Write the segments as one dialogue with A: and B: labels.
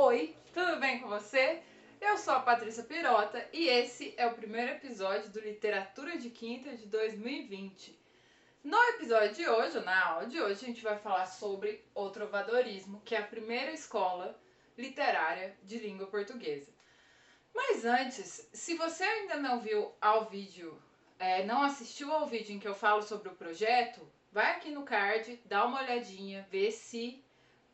A: Oi, tudo bem com você? Eu sou a Patrícia Pirota e esse é o primeiro episódio do Literatura de Quinta de 2020. No episódio de hoje, ou na aula de hoje, a gente vai falar sobre o trovadorismo, que é a primeira escola literária de língua portuguesa. Mas antes, se você ainda não viu ao vídeo, não assistiu ao vídeo em que eu falo sobre o projeto, vai aqui no card, dá uma olhadinha, vê se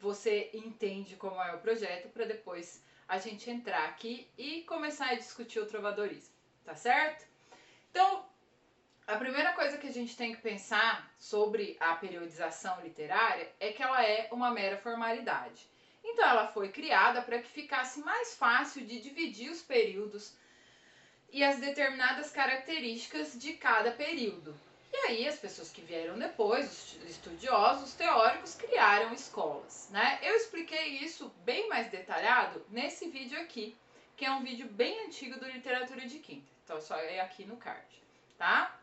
A: você entende como é o projeto, para depois a gente entrar aqui e começar a discutir o trovadorismo, tá certo? Então, a primeira coisa que a gente tem que pensar sobre a periodização literária é que ela é uma mera formalidade. Então ela foi criada para que ficasse mais fácil de dividir os períodos e as determinadas características de cada período. E aí as pessoas que vieram depois, os estudiosos, os teóricos, criaram escolas, né? Eu expliquei isso bem mais detalhado nesse vídeo aqui, que é um vídeo bem antigo do Literatura de Quinta. Então só é aqui no card, tá?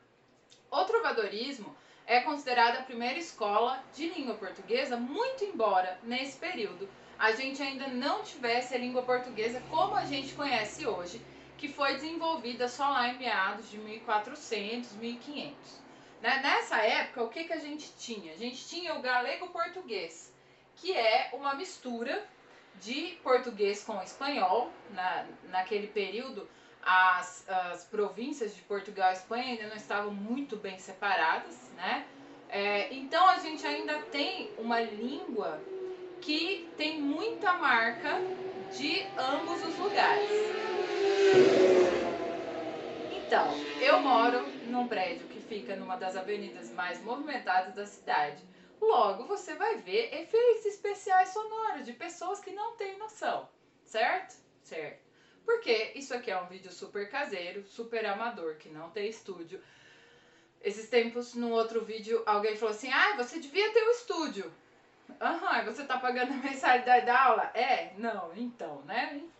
A: O trovadorismo é considerada a primeira escola de língua portuguesa, muito embora nesse período a gente ainda não tivesse a língua portuguesa como a gente conhece hoje, que foi desenvolvida só lá em meados de 1400, 1500. Nessa época, o que a gente tinha? A gente tinha o galego-português, que é uma mistura de português com espanhol. Naquele período, as províncias de Portugal e Espanha ainda não estavam muito bem separadas, né? Então a gente ainda tem uma língua que tem muita marca de ambos os lugares. Então, eu moro num prédio que fica numa das avenidas mais movimentadas da cidade. Logo, você vai ver efeitos especiais sonoros de pessoas que não têm noção, certo? Certo. Porque isso aqui é um vídeo super caseiro, super amador, que não tem estúdio. Esses tempos, no outro vídeo, alguém falou assim: ah, você devia ter um estúdio. Aham, você tá pagando a mensalidade da aula? Não, então, né? Enfim.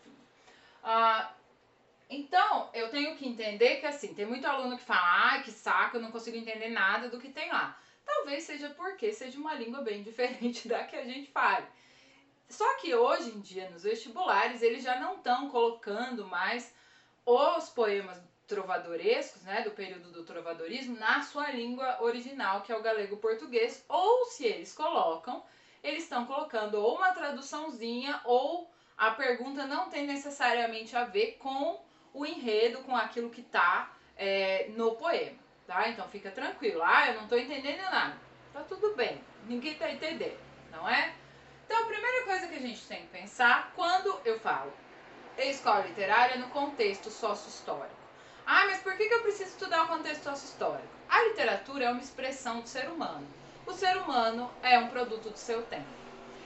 A: Então, eu tenho que entender que, assim, tem muito aluno que fala: ai, que saco, eu não consigo entender nada do que tem lá. Talvez seja porque seja uma língua bem diferente da que a gente fale. Só que hoje em dia, nos vestibulares, eles já não estão colocando mais os poemas trovadorescos, né, do período do trovadorismo, na sua língua original, que é o galego-português, ou se eles colocam, eles estão colocando ou uma traduçãozinha, ou a pergunta não tem necessariamente a ver com o enredo, com aquilo que está no poema, tá? Então fica tranquilo, eu não estou entendendo nada, tá tudo bem, ninguém está entendendo, não é? Então a primeira coisa que a gente tem que pensar quando eu falo escola literária no contexto sócio-histórico. Ah, mas por que eu preciso estudar o contexto sócio-histórico? A literatura é uma expressão do ser humano. O ser humano é um produto do seu tempo.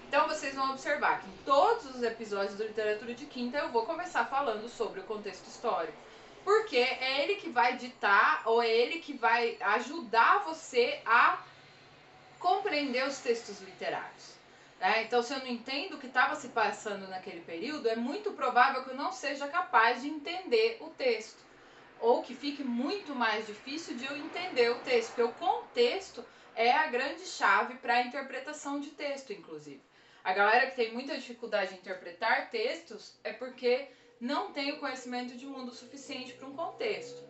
A: Então vocês vão observar que em todos os episódios do Literatura de Quinta eu vou começar falando sobre o contexto histórico. Porque é ele que vai ditar, ou é ele que vai ajudar você a compreender os textos literários. Então, se eu não entendo o que estava se passando naquele período, é muito provável que eu não seja capaz de entender o texto. Ou que fique muito mais difícil de eu entender o texto, porque o contexto é a grande chave para a interpretação de texto, inclusive. A galera que tem muita dificuldade de interpretar textos é porque não tem o conhecimento de mundo suficiente para um contexto.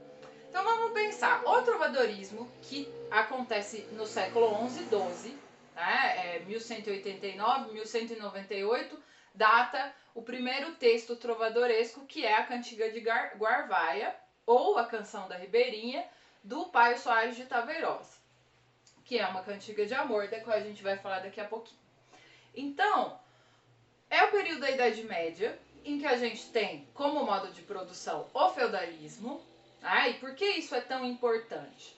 A: Então vamos pensar, o trovadorismo, que acontece no século XI e XII, né, 1189, 1198, data o primeiro texto trovadoresco, que é a Cantiga de Guarvaia, ou a Canção da Ribeirinha, do Paio Soares de Taveirosa, que é uma cantiga de amor, da qual a gente vai falar daqui a pouquinho. Então, é o período da Idade Média, em que a gente tem como modo de produção o feudalismo. E por que isso é tão importante?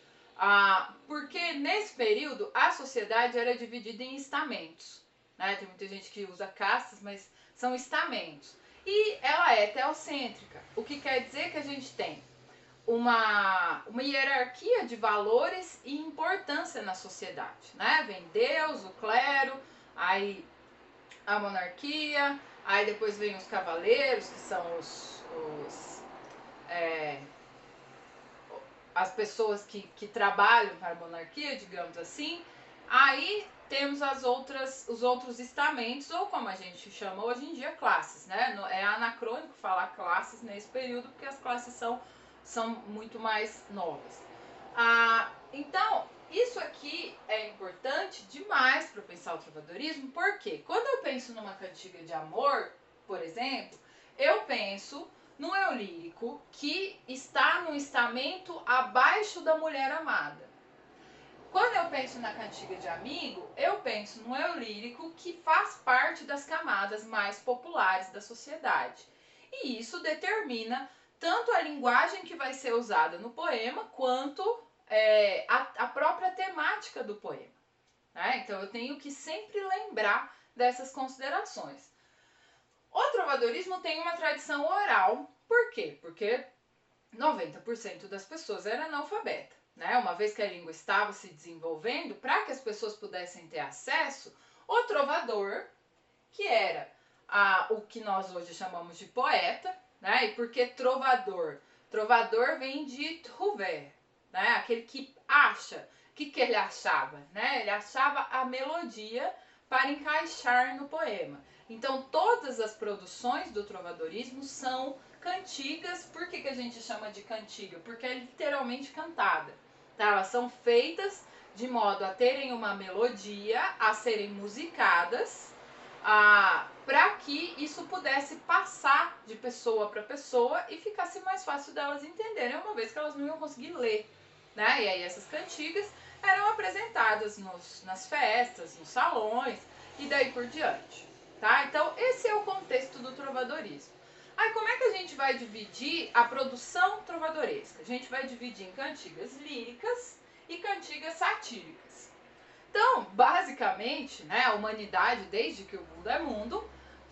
A: Porque nesse período a sociedade era dividida em estamentos. Tem muita gente que usa castas, mas são estamentos. E ela é teocêntrica, o que quer dizer que a gente tem uma hierarquia de valores e importância na sociedade. Vem Deus, o clero, aí a monarquia, aí depois vem os cavaleiros, que são as pessoas que trabalham para a monarquia, digamos assim. Aí temos os outros estamentos, ou como a gente chama hoje em dia, classes, né? É anacrônico falar classes nesse período, porque as classes são muito mais novas. Então, isso aqui é importante demais para pensar o trovadorismo, porque quando eu penso numa cantiga de amor, por exemplo, eu penso no eu lírico que está no estamento abaixo da mulher amada. Quando eu penso na cantiga de amigo, eu penso no eu lírico que faz parte das camadas mais populares da sociedade. E isso determina tanto a linguagem que vai ser usada no poema, quanto a própria temática do poema. Né? Então eu tenho que sempre lembrar dessas considerações. O trovadorismo tem uma tradição oral. Por quê? Porque 90% das pessoas era analfabeta. Né? Uma vez que a língua estava se desenvolvendo, para que as pessoas pudessem ter acesso, o trovador, que era o que nós hoje chamamos de poeta, né? E por que trovador? Trovador vem de trouver, né? Aquele que acha. O que ele achava? Né? Ele achava a melodia para encaixar no poema. Então, todas as produções do trovadorismo são cantigas. Por que a gente chama de cantiga? Porque é literalmente cantada. Tá? Elas são feitas de modo a terem uma melodia, a serem musicadas, para que isso pudesse passar de pessoa para pessoa e ficasse mais fácil delas entenderem, uma vez que elas não iam conseguir ler. Né? E aí essas cantigas eram apresentadas nas festas, nos salões e daí por diante. Tá? Então esse é o contexto do trovadorismo. Aí como é que a gente vai dividir a produção trovadoresca? A gente vai dividir em cantigas líricas e cantigas satíricas. Então, basicamente, né, a humanidade, desde que o mundo é mundo,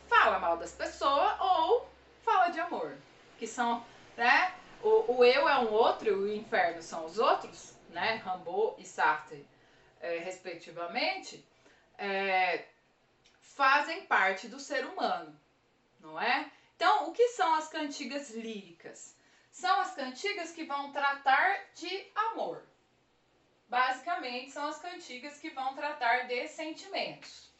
A: fala mal das pessoas ou fala de amor. Que são, né, o eu é um outro e o inferno são os outros, né, Rimbaud e Sartre, respectivamente, fazem parte do ser humano, não é? Então, o que são as cantigas líricas? São as cantigas que vão tratar de amor. Basicamente, são as cantigas que vão tratar de sentimentos.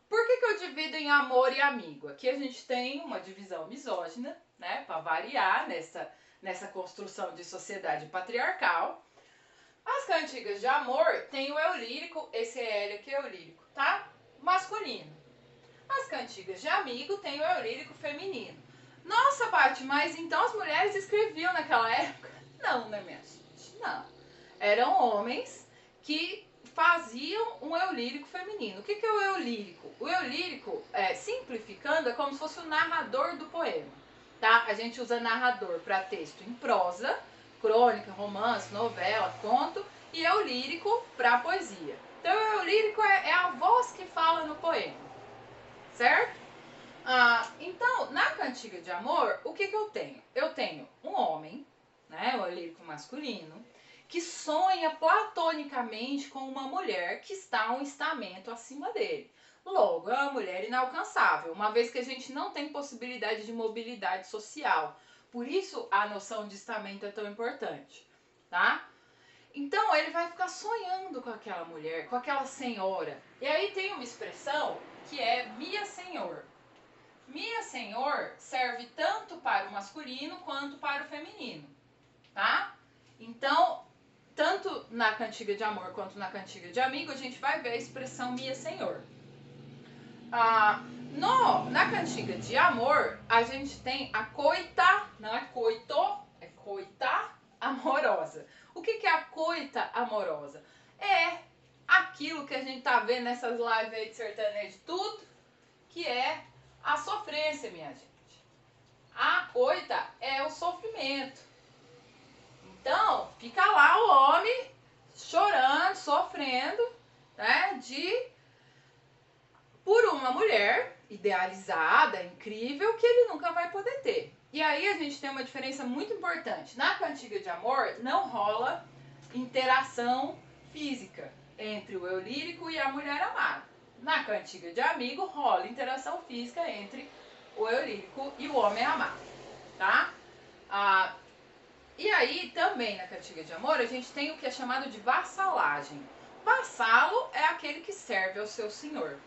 A: Por que eu divido em amor e amigo? Aqui a gente tem uma divisão misógina, né, para variar nessa construção de sociedade patriarcal. As cantigas de amor tem o eu lírico, esse L aqui é o lírico, tá? Masculino. As cantigas de amigo tem o eu lírico feminino. Nossa, Paty, mas então as mulheres escreviam naquela época? Não, né, minha gente? Não. Eram homens que faziam um eu lírico feminino. O que é o eu lírico? O eu lírico, simplificando, é como se fosse o narrador do poema. Tá? A gente usa narrador para texto em prosa, crônica, romance, novela, conto, e eu lírico para poesia. Então, o eu lírico é a voz que fala no poema. Certo? Então, na cantiga de amor, o que eu tenho? Eu tenho um homem, né, o lírico masculino, que sonha platonicamente com uma mulher que está um estamento acima dele. Logo, é uma mulher inalcançável, uma vez que a gente não tem possibilidade de mobilidade social. Por isso, a noção de estamento é tão importante, tá? Então, ele vai ficar sonhando com aquela mulher, com aquela senhora. E aí tem uma expressão que é Mia Senhor. Mia Senhor serve tanto para o masculino quanto para o feminino, tá? Então, tanto na cantiga de amor quanto na cantiga de amigo, a gente vai ver a expressão Mia Senhor. Na cantiga de amor, a gente tem a coita, não é coito, é coita amorosa. O que é a coita amorosa? É aquilo que a gente tá vendo nessas lives aí de sertanejo, tudo, que é a sofrência, minha gente. A coita é o sofrimento. Então, fica lá o homem chorando, sofrendo, né, por uma mulher idealizada, incrível, que ele nunca vai poder ter. E aí a gente tem uma diferença muito importante. Na cantiga de amor não rola interação física entre o eu lírico e a mulher amada. Na cantiga de amigo rola interação física entre o eu lírico e o homem amado, tá? E aí também na cantiga de amor a gente tem o que é chamado de vassalagem. Vassalo é aquele que serve ao seu senhor,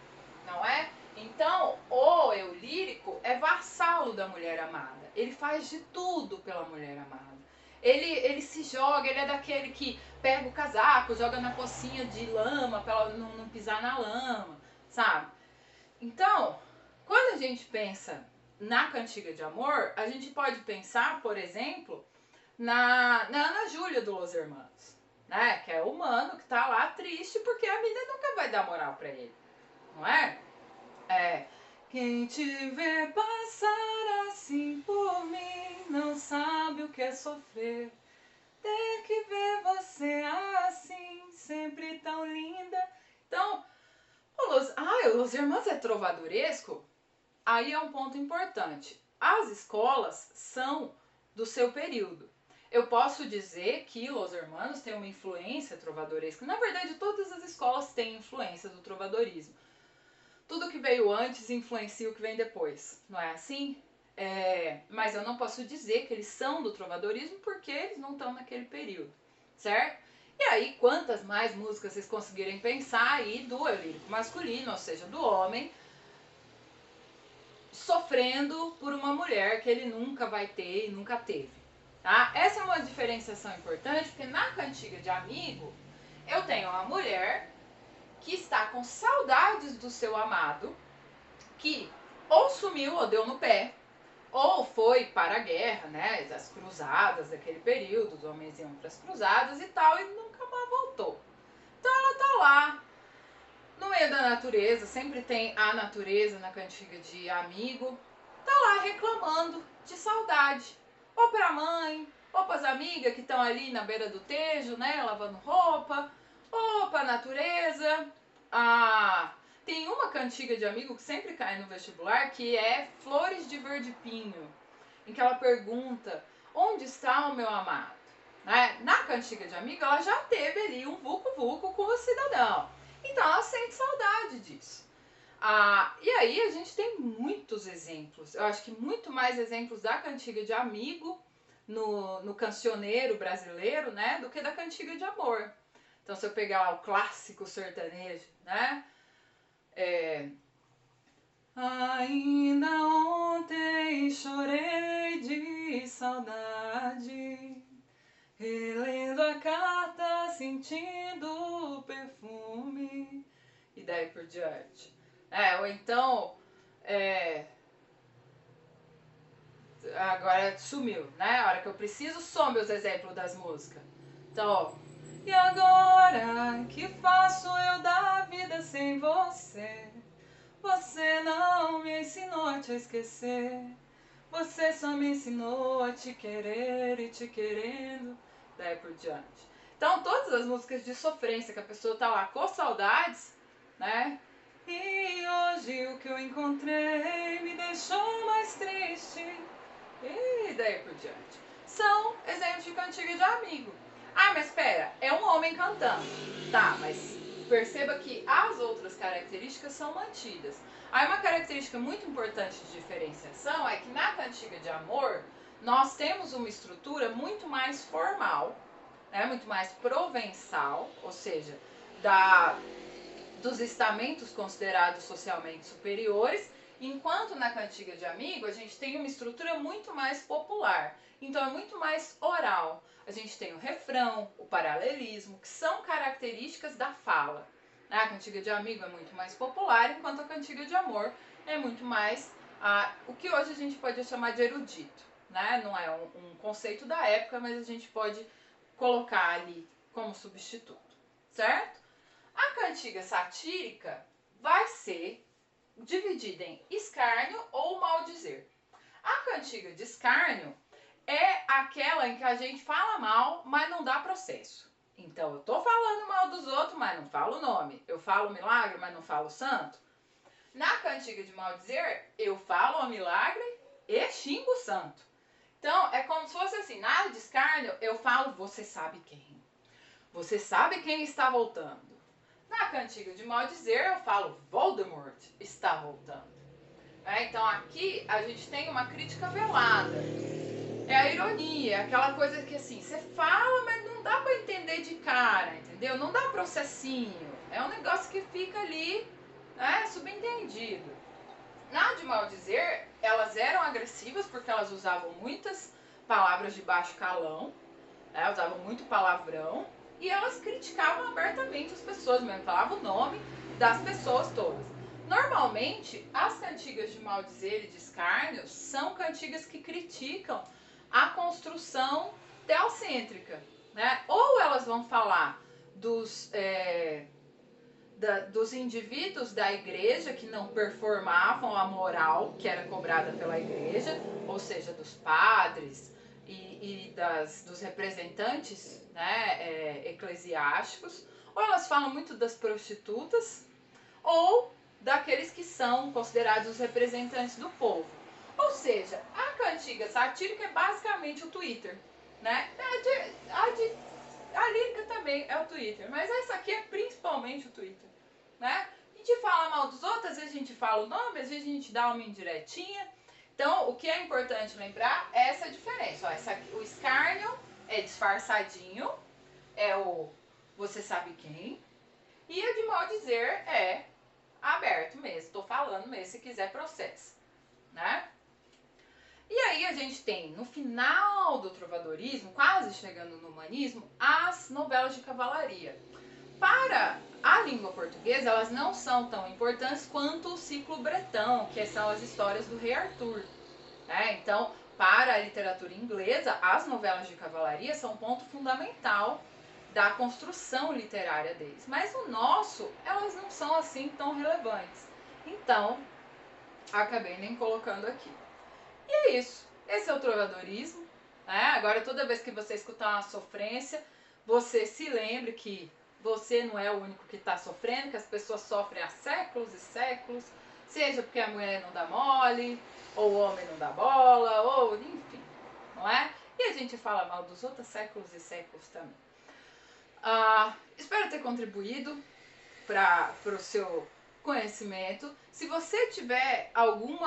A: não é? Então, o eu lírico é vassalo da mulher amada. Ele faz de tudo pela mulher amada. Ele se joga, ele é daquele que pega o casaco, joga na pocinha de lama para ela não pisar na lama, sabe? Então, quando a gente pensa na cantiga de amor, a gente pode pensar, por exemplo, na Ana Júlia do Los Hermanos, né? Que é o mano que tá lá triste porque a mina nunca vai dar moral pra ele, não é? É. Quem te vê passar assim por mim não sabe o que é sofrer. Ter que ver você assim, sempre tão linda. Então, o Los Hermanos é trovadoresco? Aí é um ponto importante. As escolas são do seu período. Eu posso dizer que Los Hermanos tem uma influência trovadoresca. Na verdade, todas as escolas têm influência do trovadorismo. Tudo que veio antes influencia o que vem depois, não é assim? Mas eu não posso dizer que eles são do trovadorismo porque eles não estão naquele período, certo? E aí, quantas mais músicas vocês conseguirem pensar aí do eu lírico masculino, ou seja, do homem, sofrendo por uma mulher que ele nunca vai ter e nunca teve, tá? Essa é uma diferenciação importante, porque na cantiga de amigo, eu tenho uma mulher que está com saudades do seu amado, que ou sumiu ou deu no pé, ou foi para a guerra, né, as cruzadas daquele período, os homens iam para as cruzadas e tal, e nunca mais voltou. Então ela tá lá, no meio da natureza, sempre tem a natureza na cantiga de amigo, tá lá reclamando de saudade, ou pra mãe, ou pras amigas que estão ali na beira do tejo, né, lavando roupa, ou pra natureza. Tem uma cantiga de amigo que sempre cai no vestibular, que é Flores de Verde Pinho, em que ela pergunta, onde está o meu amado? Né? Na cantiga de amigo, ela já teve ali um vucu-vucu com o cidadão. Então ela sente saudade disso. E aí a gente tem muitos exemplos. Eu acho que muito mais exemplos da cantiga de amigo no cancioneiro brasileiro, né, do que da cantiga de amor. Então se eu pegar lá o clássico sertanejo, né, ainda ontem chorei de saudade, relendo a carta, sentindo o perfume, e daí por diante. Ou então, agora sumiu, né? A hora que eu preciso, some os exemplos das músicas. Então, ó, e agora, que faço eu da vida sem você? Você não me ensinou a te esquecer. Você só me ensinou a te querer e te querendo, daí por diante. Então, todas as músicas de sofrência que a pessoa tá lá com saudades, né? E hoje o que eu encontrei me deixou mais triste, e daí por diante. São exemplos de cantiga de amigo. Mas espera, é um homem cantando. Tá, mas perceba que as outras características são mantidas. Aí uma característica muito importante de diferenciação é que na cantiga de amor nós temos uma estrutura muito mais formal, né, muito mais provençal, ou seja, dos estamentos considerados socialmente superiores, enquanto na cantiga de amigo a gente tem uma estrutura muito mais popular. Então é muito mais oral. A gente tem o refrão, o paralelismo, que são características da fala. A cantiga de amigo é muito mais popular, enquanto a cantiga de amor é muito mais o que hoje a gente pode chamar de erudito. Né? Não é um conceito da época, mas a gente pode colocar ali como substituto, certo? A cantiga satírica vai ser dividida em escárnio ou maldizer. A cantiga de escárnio é aquela em que a gente fala mal, mas não dá processo. Então, eu tô falando mal dos outros, mas não falo o nome. Eu falo milagre, mas não falo santo. Na cantiga de maldizer, eu falo o milagre e xingo o santo. Então, é como se fosse assim, na de escárnio, eu falo, você sabe quem. Você sabe quem está voltando. Na cantiga de maldizer, eu falo, Voldemort está voltando. Então, aqui a gente tem uma crítica velada. É a ironia, aquela coisa que assim, você fala, mas não dá pra entender de cara, entendeu? Não dá processinho. É um negócio que fica ali, né, subentendido. Na de mal dizer, elas eram agressivas porque elas usavam muitas palavras de baixo calão, né, usavam muito palavrão, e elas criticavam abertamente as pessoas mesmo, falavam o nome das pessoas todas. Normalmente, as cantigas de mal dizer e de escárnio são cantigas que criticam a construção teocêntrica, né? Ou elas vão falar dos indivíduos da igreja que não performavam a moral que era cobrada pela igreja, ou seja, dos padres e dos representantes, né, eclesiásticos, ou elas falam muito das prostitutas, ou daqueles que são considerados os representantes do povo. Ou seja, a cantiga satírica é basicamente o Twitter, né? A lírica também é o Twitter, mas essa aqui é principalmente o Twitter, né? A gente fala mal dos outros, às vezes a gente fala o nome, às vezes a gente dá uma indiretinha. Então, o que é importante lembrar é essa diferença. Ó, o escárnio é disfarçadinho, é o você sabe quem, e a de mal dizer é aberto mesmo, tô falando mesmo, se quiser processo, né? E aí a gente tem, no final do trovadorismo, quase chegando no humanismo, as novelas de cavalaria. Para a língua portuguesa, elas não são tão importantes quanto o ciclo bretão, que são as histórias do rei Arthur, né? Então, para a literatura inglesa, as novelas de cavalaria são um ponto fundamental da construção literária deles. Mas no nosso, elas não são assim tão relevantes. Então, acabei nem colocando aqui. E é isso. Esse é o trovadorismo, né? Agora, toda vez que você escutar uma sofrência, você se lembre que você não é o único que está sofrendo, que as pessoas sofrem há séculos e séculos, seja porque a mulher não dá mole, ou o homem não dá bola, ou enfim, não é? E a gente fala mal dos outros séculos e séculos também. Espero ter contribuído para o seu conhecimento. Se você tiver algum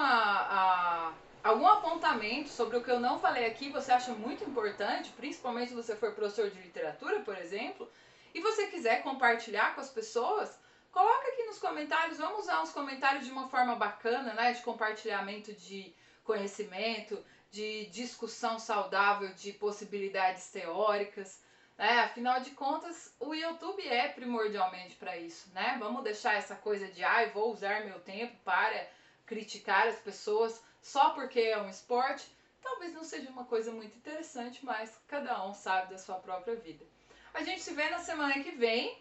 A: apontamento sobre o que eu não falei aqui, você acha muito importante, principalmente se você for professor de literatura, por exemplo, e você quiser compartilhar com as pessoas, coloca aqui nos comentários. Vamos usar os comentários de uma forma bacana, né, de compartilhamento de conhecimento, de discussão saudável de possibilidades teóricas. Afinal de contas, o YouTube é primordialmente para isso, né? Vamos deixar essa coisa de vou usar meu tempo para criticar as pessoas só porque é um esporte. Talvez não seja uma coisa muito interessante, mas cada um sabe da sua própria vida. A gente se vê na semana que vem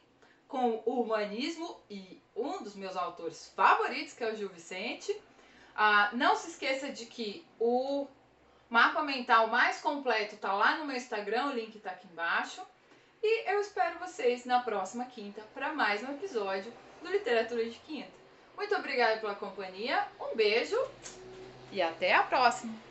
A: com o humanismo e um dos meus autores favoritos, que é o Gil Vicente. Não se esqueça de que o mapa mental mais completo está lá no meu Instagram, o link está aqui embaixo. E eu espero vocês na próxima quinta para mais um episódio do Literatura de Quinta. Muito obrigada pela companhia, um beijo e até a próxima!